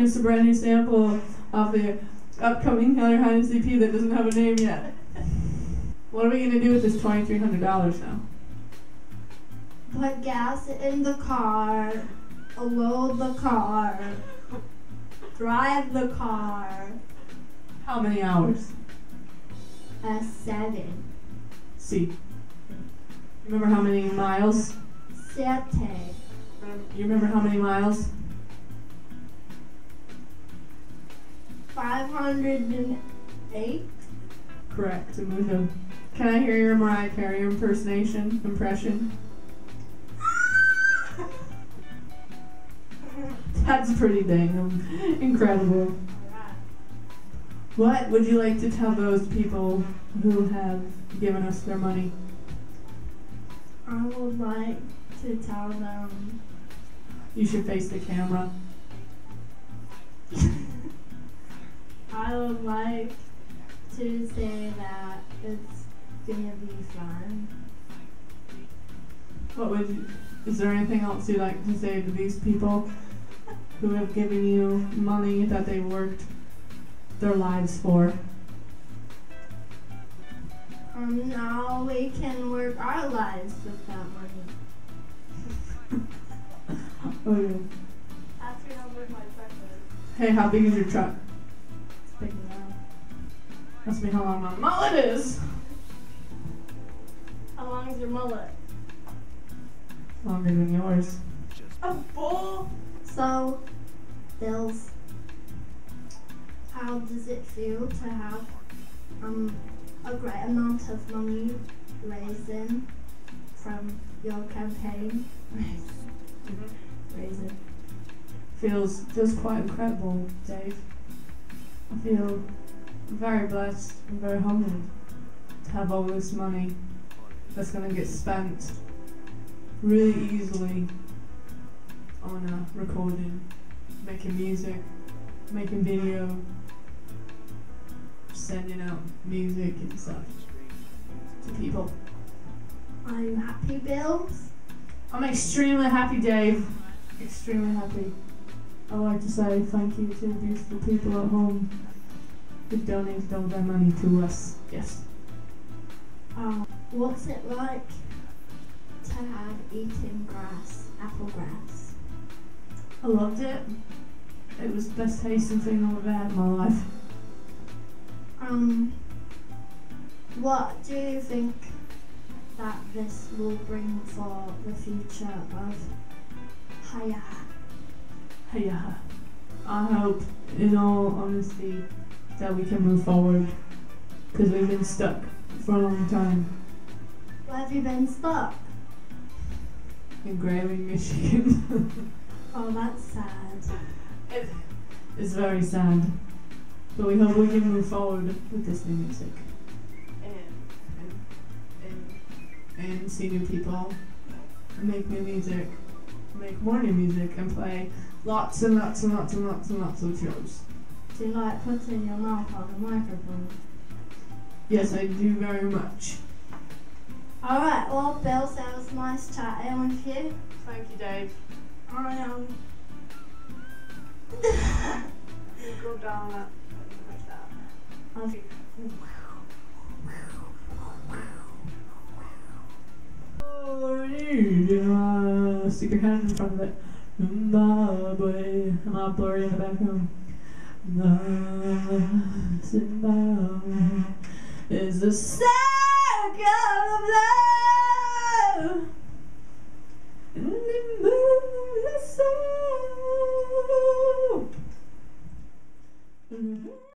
us a brand new sample of the upcoming Highness EP that doesn't have a name yet. What are we gonna do with this $2,300 now? Put gas in the car, load the car, drive the car. How many hours? 7. See. Remember how many miles? 7. You remember how many miles? 508. Correct. Can I hear your Mariah Carey impression? That's pretty dang incredible. What would you like to tell those people who have given us their money? I would like to tell them You should face the camera. I would like to say that it's gonna be fun. Is there anything else you'd like to say to these people who have given you money that they worked their lives for? Now we can work our lives with that money. Oh, yeah. Ask me how big my truck is. Hey, how big is your truck? It's big enough. Ask me how long my mullet is. How long is your mullet? Longer than yours. A bull. So, Bills, how does it feel to have a great amount of money raised in from your campaign? Raise it. Feels quite incredible, Dave. I feel very blessed and very humbled to have all this money that's going to get spent really easily on recording, making music, making video, sending out music and stuff to people. Are you happy, Bills? I'm extremely happy, Dave. Extremely happy. I'd like to say thank you to beautiful people at home who donated all their money to us. Yes. What's it like to have eaten grass, apple grass? I loved it. It was the best tasting thing I've ever had in my life. What do you think that this will bring for the future of Hiya? Hiya. I hope, in all honesty, that we can move forward, because we've been stuck for a long time. Where have you been stuck? In Grayling, Michigan. Oh, that's sad. It's very sad, but we hope we can move forward with this new music and see new people, and make new music, make more new music, and play lots and lots and lots and lots and lots of shows. Do you like putting your mouth on the microphone? Yes, I do very much. Alright, well, Bill, so it was nice chatting with you. Thank you, Dave. You go down that like that. Okay. Stick your hand in front of it. Zimbabwe. I'm all blurry in the background. Zimbabwe is the circle of life.